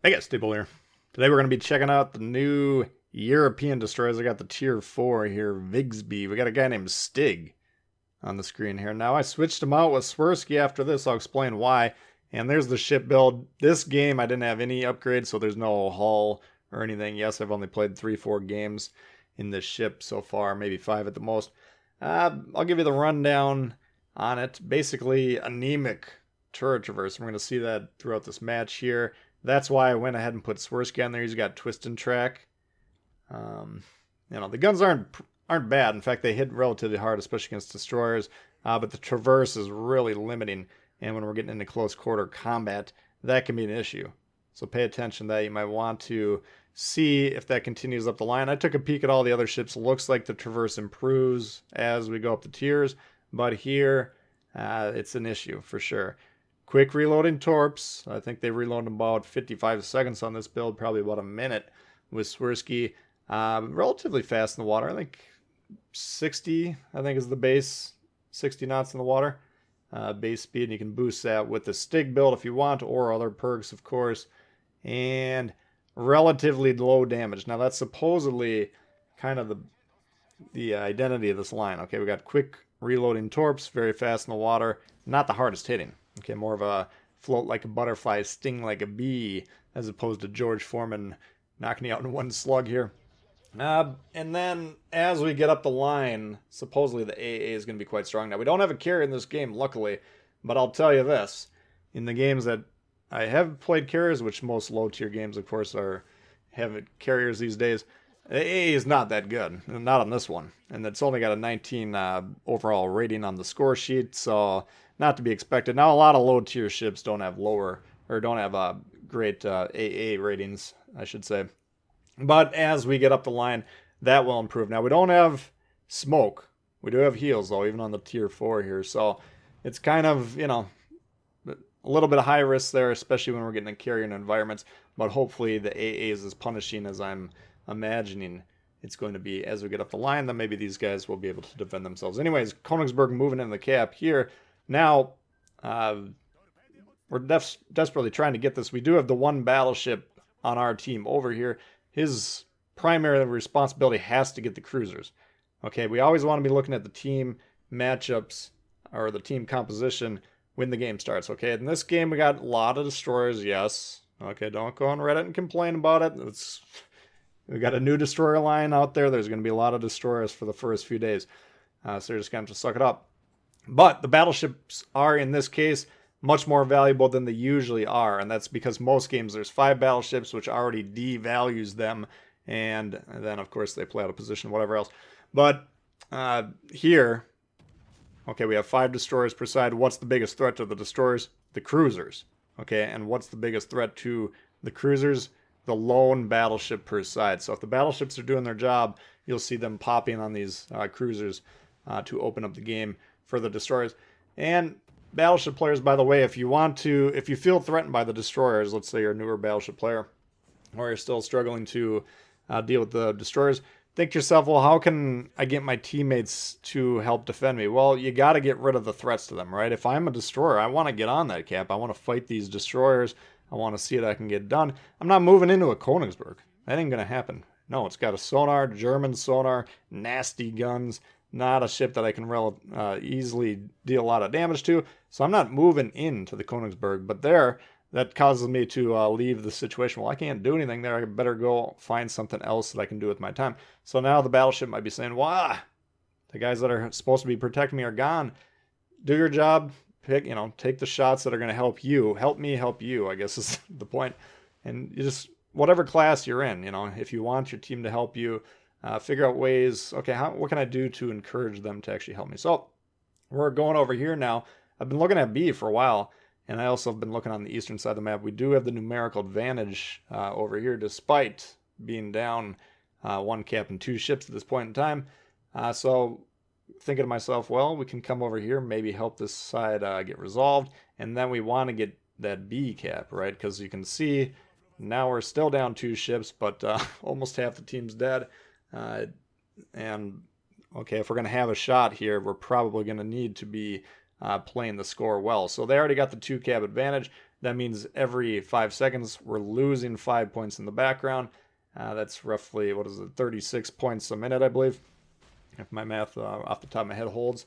Hey guys, Tbull here. Today we're going to be checking out the new European destroyers. I got the tier 4 here, Visby. We got a guy named Stig on the screen here. Now I switched him out with Swirsky after this. I'll explain why. And there's the ship build. This game I didn't have any upgrades, so there's no hull or anything. Yes, I've only played 3-4 games in this ship so far, maybe 5 at the most. I'll give you the rundown on it. Basically, anemic turret traverse. We're going to see that throughout this match here. That's why I went ahead and put Swirsky on there. He's got twist and track. The guns aren't bad. In fact, they hit relatively hard, especially against destroyers. But the traverse is really limiting. And when we're getting into close quarter combat, that can be an issue. So pay attention to that. You might want to see if that continues up the line. I took a peek at all the other ships. Looks like the traverse improves as we go up the tiers. But here, it's an issue for sure. Quick reloading torps. I think they reload in about 55 seconds on this build, probably about a minute with Swirsky. Relatively fast in the water. I think 60, I think is the base. 60 knots in the water. Base speed, and you can boost that with the Stig build if you want, or other perks, of course. And relatively low damage. Now that's supposedly kind of the identity of this line. Okay, we got quick reloading torps, very fast in the water. Not the hardest hitting. Okay, more of a float like a butterfly, sting like a bee, as opposed to George Foreman knocking you out in one slug here. And then as we get up the line, supposedly the AA is going to be quite strong. Now, we don't have a carrier in this game, luckily, but I'll tell you this. In the games that I have played carriers, which most low-tier games, of course, have carriers these days, the AA is not that good, not on this one. And it's only got a 19 overall rating on the score sheet, so not to be expected. Now, a lot of low-tier ships don't have great AA ratings, I should say. But as we get up the line, that will improve. Now, we don't have smoke. We do have heals, though, even on the tier 4 here. So it's kind of, a little bit of high risk there, especially when we're getting in carrier environments. But hopefully the AA is as punishing as I'm imagining it's going to be as we get up the line. Then maybe these guys will be able to defend themselves. Anyways, Königsberg moving in the cap here. Now, we're desperately trying to get this. We do have the one battleship on our team over here. His primary responsibility has to get the cruisers. Okay, we always want to be looking at the team matchups or the team composition when the game starts. Okay, in this game we got a lot of destroyers, yes. Okay, don't go on Reddit and complain about it. We got a new destroyer line out there. There's going to be a lot of destroyers for the first few days. So you're just going to have to suck it up. But the battleships are, in this case, much more valuable than they usually are. And that's because most games there's 5 battleships, which already devalues them. And then, of course, they play out of position, whatever else. But here, okay, we have 5 destroyers per side. What's the biggest threat to the destroyers? The cruisers. Okay, and what's the biggest threat to the cruisers? The lone battleship per side. So if the battleships are doing their job, you'll see them popping on these cruisers to open up the game for the destroyers. And battleship players, by the way, if you feel threatened by the destroyers, let's say you're a newer battleship player, or you're still struggling to deal with the destroyers, think to yourself, well, how can I get my teammates to help defend me? Well, you got to get rid of the threats to them, right? If I'm a destroyer, I want to get on that cap. I want to fight these destroyers. I want to see what I can get done. I'm not moving into a Königsberg. That ain't going to happen. No, it's got a sonar, German sonar, nasty guns. Not a ship that I can easily deal a lot of damage to. So I'm not moving into the Königsberg. But that causes me to leave the situation. Well, I can't do anything there. I better go find something else that I can do with my time. So now the battleship might be saying, "Wow, the guys that are supposed to be protecting me are gone. Do your job. Take the shots that are going to help you. Help me help you," I guess is the point. And you just, whatever class you're in, if you want your team to help you, figure out ways, okay, what can I do to encourage them to actually help me? So we're going over here now. I've been looking at B for a while, and I also have been looking on the eastern side of the map. We do have the numerical advantage over here, despite being down 1 cap and 2 ships at this point in time. So thinking to myself, well, we can come over here, maybe help this side get resolved, and then we want to get that B cap, right? Because you can see now we're still down 2 ships, but almost half the team's dead. And okay, if we're going to have a shot here, we're probably going to need to be playing the score well. So they already got the 2 cap advantage. That means every 5 seconds we're losing 5 points in the background. That's roughly, 36 points a minute, I believe, if my math off the top of my head holds.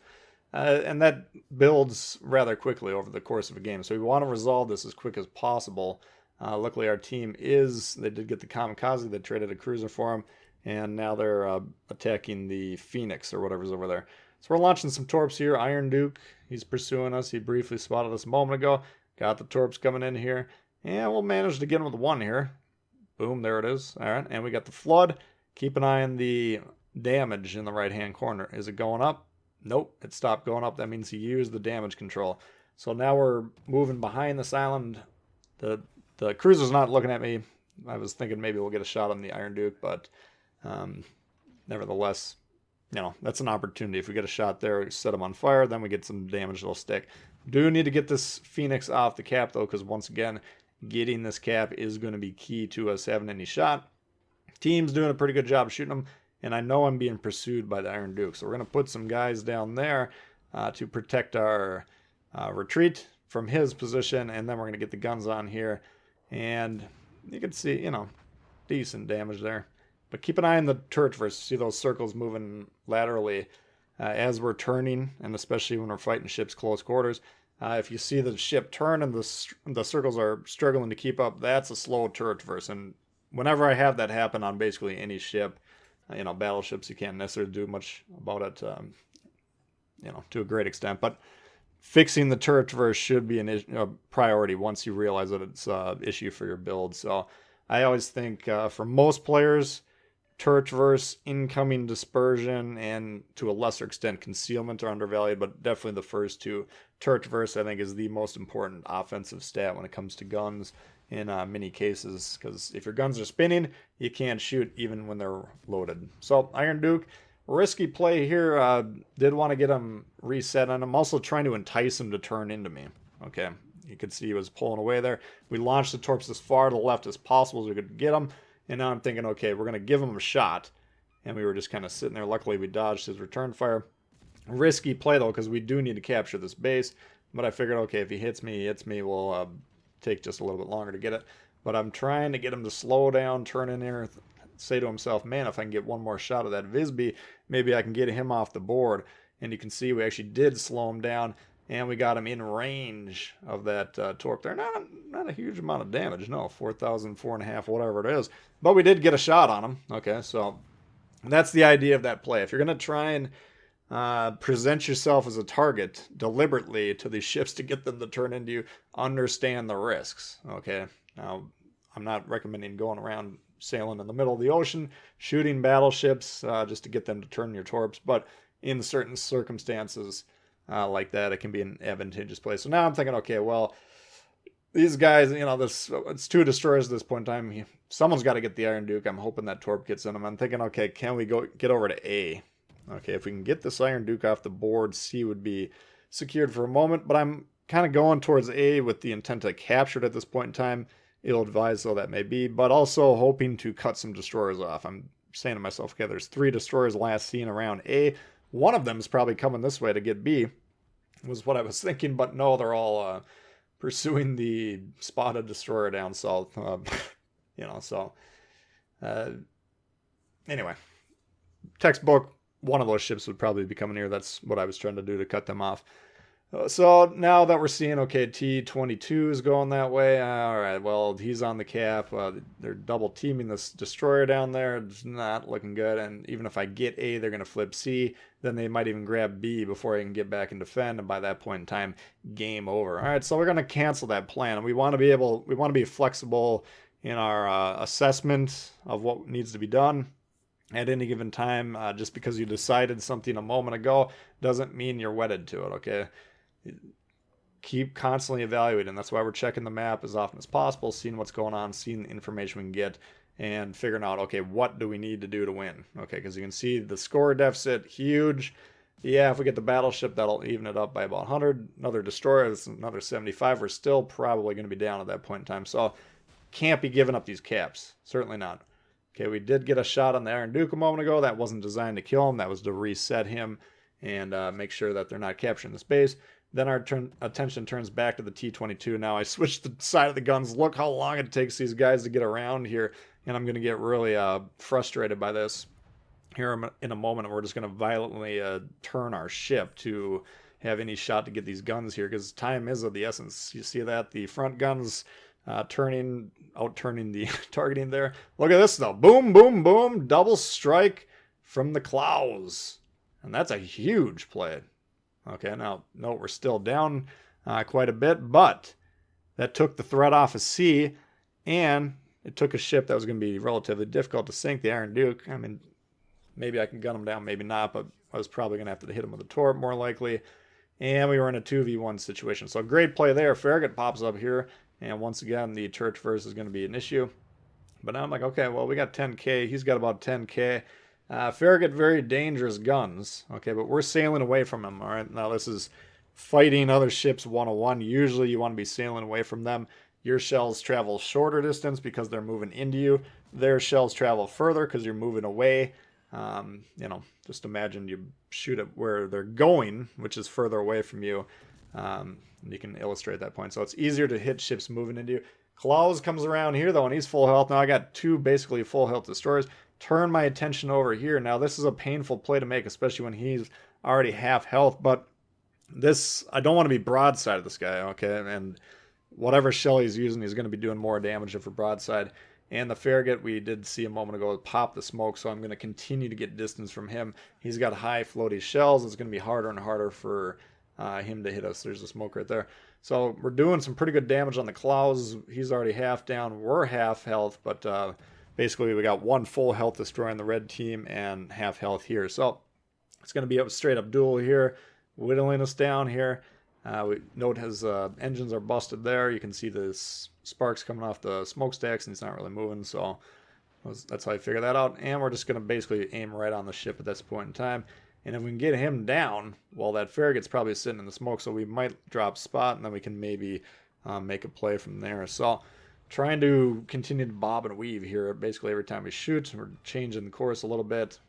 And that builds rather quickly over the course of a game. So we want to resolve this as quick as possible. Luckily, our team they did get the Kamikaze. They traded a cruiser for him. And now they're attacking the Phoenix or whatever's over there. So we're launching some torps here. Iron Duke, he's pursuing us. He briefly spotted us a moment ago. Got the torps coming in here. And we'll manage to get him with one here. Boom, there it is. All right, and we got the Flood. Keep an eye on the damage in the right-hand corner. Is it going up? Nope, it stopped going up. That means he used the damage control. So now we're moving behind this island. The cruiser's not looking at me. I was thinking maybe we'll get a shot on the Iron Duke, but nevertheless, that's an opportunity. If we get a shot there, set them on fire, then we get some damage that'll stick. Do need to get this Phoenix off the cap, though, because once again, getting this cap is going to be key to us having any shot. Team's doing a pretty good job shooting them, and I know I'm being pursued by the Iron Duke. So we're going to put some guys down there to protect our retreat from his position, and then we're going to get the guns on here. And you can see, decent damage there. But keep an eye on the turret first. See those circles moving laterally as we're turning, and especially when we're fighting ships close quarters. If you see the ship turn and the circles are struggling to keep up, that's a slow turret traverse. And whenever I have that happen on basically any ship, battleships, you can't necessarily do much about it, to a great extent. But fixing the turret traverse should be a priority once you realize that it's an issue for your build. So I always think for most players, turret traverse, incoming dispersion, and to a lesser extent concealment are undervalued, but definitely the first two. Turret traverse, I think, is the most important offensive stat when it comes to guns in many cases, because if your guns are spinning, you can't shoot even when they're loaded. So Iron Duke, risky play here. Did want to get him reset, and I'm also trying to entice him to turn into me. Okay, you could see he was pulling away there. We launched the torps as far to the left as possible so we could get him. And now I'm thinking, okay, we're going to give him a shot. And we were just kind of sitting there. Luckily, we dodged his return fire. Risky play, though, because we do need to capture this base. But I figured, okay, if he hits me, he hits me. We'll take just a little bit longer to get it. But I'm trying to get him to slow down, turn in there, say to himself, man, if I can get one more shot of that Visby, maybe I can get him off the board. And you can see we actually did slow him down. And we got him in range of that torp there. Not a huge amount of damage, no, 4,000, 4.5, whatever it is. But we did get a shot on him. Okay, so that's the idea of that play. If you're going to try and present yourself as a target deliberately to these ships to get them to turn into you, understand the risks. Okay, now I'm not recommending going around sailing in the middle of the ocean, shooting battleships just to get them to turn your torps. But in certain circumstances, like that, it can be an advantageous play. So now I'm thinking, okay, well, these guys, it's 2 destroyers at this point in time. Someone's got to get the Iron Duke. I'm hoping that torp gets in them. I'm thinking, okay, can we get over to A? Okay, if we can get this Iron Duke off the board, C would be secured for a moment. But I'm kind of going towards A with the intent to capture it at this point in time. Ill-advised though that may be, but also hoping to cut some destroyers off. I'm saying to myself, okay, there's 3 destroyers last seen around A. One of them is probably coming this way to get B, was what I was thinking, but no, they're all pursuing the spotted destroyer down south. Anyway, textbook, one of those ships would probably be coming here. That's what I was trying to do to cut them off. So now that we're seeing, okay, T-22 is going that way. All right, well, he's on the cap. They're double teaming this destroyer down there. It's not looking good. And even if I get A, they're going to flip C. Then they might even grab B before I can get back and defend. And by that point in time, game over. All right, so we're going to cancel that plan. We want to be flexible in our assessment of what needs to be done at any given time. Just because you decided something a moment ago doesn't mean you're wedded to it, okay? Keep constantly evaluating. That's why we're checking the map as often as possible, seeing what's going on, seeing the information we can get, and figuring out, okay, what do we need to do to win? Okay, because you can see the score deficit, huge. Yeah, if we get the battleship, that'll even it up by about 100. Another destroyer, that's another 75. We're still probably going to be down at that point in time. So can't be giving up these caps. Certainly not. Okay, we did get a shot on the Iron Duke a moment ago. That wasn't designed to kill him. That was to reset him and make sure that they're not capturing the space. Then our attention turns back to the T-22. Now I switched the side of the guns. Look how long it takes these guys to get around here. And I'm going to get really frustrated by this here in a moment. We're just going to violently turn our ship to have any shot to get these guns here, because time is of the essence. You see that? The front guns outturning the targeting there. Look at this though. Boom, boom, boom. Double strike from the clouds. And that's a huge play. Okay, now, note we're still down quite a bit, but that took the threat off of sea, and it took a ship that was going to be relatively difficult to sink, the Iron Duke. I mean, maybe I can gun him down, maybe not, but I was probably going to have to hit him with a torp, more likely. And we were in a 2v1 situation. So great play there. Farragut pops up here, and once again, the turret first is going to be an issue. But now I'm like, okay, well, we got 10k. He's got about 10k. Farragut, very dangerous guns. Okay, but we're sailing away from him. All right, now this is fighting other ships 101. Usually you want to be sailing away from them. Your shells travel shorter distance because they're moving into you. Their shells travel further because you're moving away. You know, just imagine you shoot at where they're going, which is further away from you. You can illustrate that point. So it's easier to hit ships moving into you. Klaus comes around here, though, and he's full health. Now I got two basically full health destroyers. Turn my attention over here. Now this is a painful play to make, especially when he's already half health. But this, I don't want to be broadside of this guy, okay? And whatever shell he's using, he's going to be doing more damage if we're broadside. And the Farragut, we did see a moment ago, pop the smoke, so I'm going to continue to get distance from him. He's got high floaty shells. It's going to be harder and harder for him to hit us. There's a smoke right there. So we're doing some pretty good damage on the Klaus. He's already half down. We're half health, but basically we got one full health destroyer on the red team and half health here. So it's going to be a straight up duel here, whittling us down here. We note his engines are busted there. You can see the sparks coming off the smokestacks, and he's not really moving. So that's how I figure that out. And we're just going to basically aim right on the ship at this point in time. And if we can get him down, well, that Farragut's probably sitting in the smoke, so we might drop spot, and then we can maybe make a play from there. So trying to continue to bob and weave here. Basically every time we shoot, we're changing the course a little bit,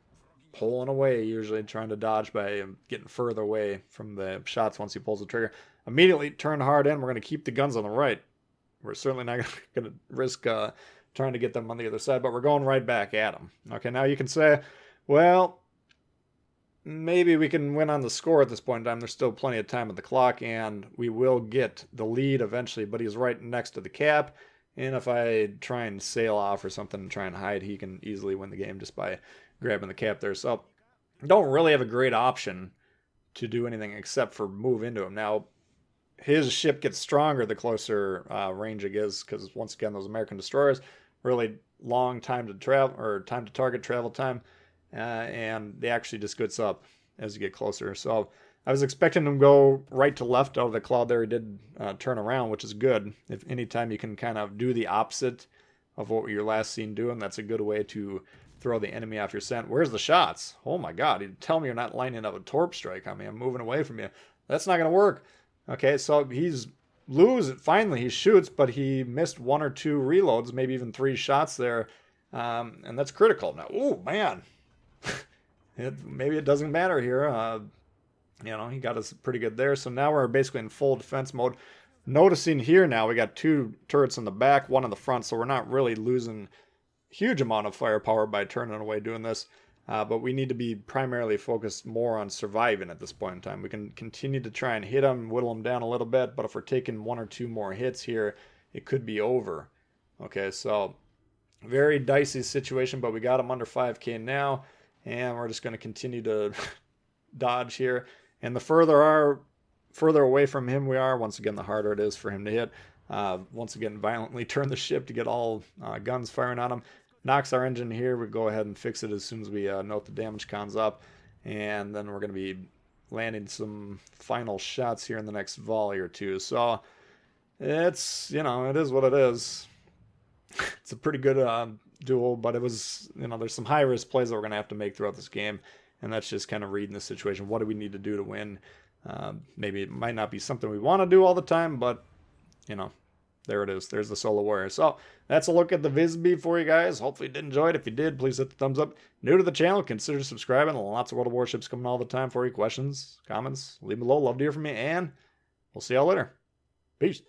pulling away, usually trying to dodge by getting further away from the shots once he pulls the trigger. Immediately turn hard in. We're going to keep the guns on the right. We're certainly not going to risk trying to get them on the other side, but we're going right back at them. Okay, now you can say, well, maybe we can win on the score at this point in time. There's still plenty of time at the clock, and we will get the lead eventually, but he's right next to the cap. And if I try and sail off or something and try and hide, he can easily win the game just by grabbing the cap there. So don't really have a great option to do anything except for move into him. Now, his ship gets stronger the closer range it is, because once again, those American destroyers, really long time to travel, or time to target travel time, and they actually just gets up as you get closer. So I was expecting him to go right to left out of the cloud there. He did turn around, which is good. If anytime you can kind of do the opposite of what you're last seen doing, that's a good way to throw the enemy off your scent. Where's the shots? Oh my God, you tell me you're not lining up a torp strike on me. I'm moving away from you. That's not going to work. Okay, so he's finally he shoots, but he missed one or two reloads, maybe even 3 shots there. And that's critical. Now, oh man, maybe it doesn't matter here. You know, he got us pretty good there. So now we're basically in full defense mode. Noticing here now, we got 2 turrets in the back, 1 in the front, so we're not really losing huge amount of firepower by turning away doing this. But we need to be primarily focused more on surviving at this point in time. We can continue to try and hit them, whittle them down a little bit, but if we're taking 1 or 2 more hits here, it could be over. Okay, so very dicey situation, but we got them under 5k now, and we're just going to continue to dodge here. And the further away from him we are, once again, the harder it is for him to hit. Once again, violently turn the ship to get all guns firing on him. Knocks our engine here. We go ahead and fix it as soon as we note the damage con's up. And then we're going to be landing some final shots here in the next volley or 2. So it's, you know, it is what it is. It's a pretty good duel, but it was, you know, there's some high risk plays that we're going to have to make throughout this game. And that's just kind of reading the situation. What do we need to do to win? Maybe it might not be something we want to do all the time, but, you know, there it is. There's the Solo Warrior. So that's a look at the Visby for you guys. Hopefully you did enjoy it. If you did, please hit the thumbs up. New to the channel, consider subscribing. Lots of World of Warships coming all the time for you. Questions, comments, leave them below. Love to hear from you. And we'll see y'all later. Peace.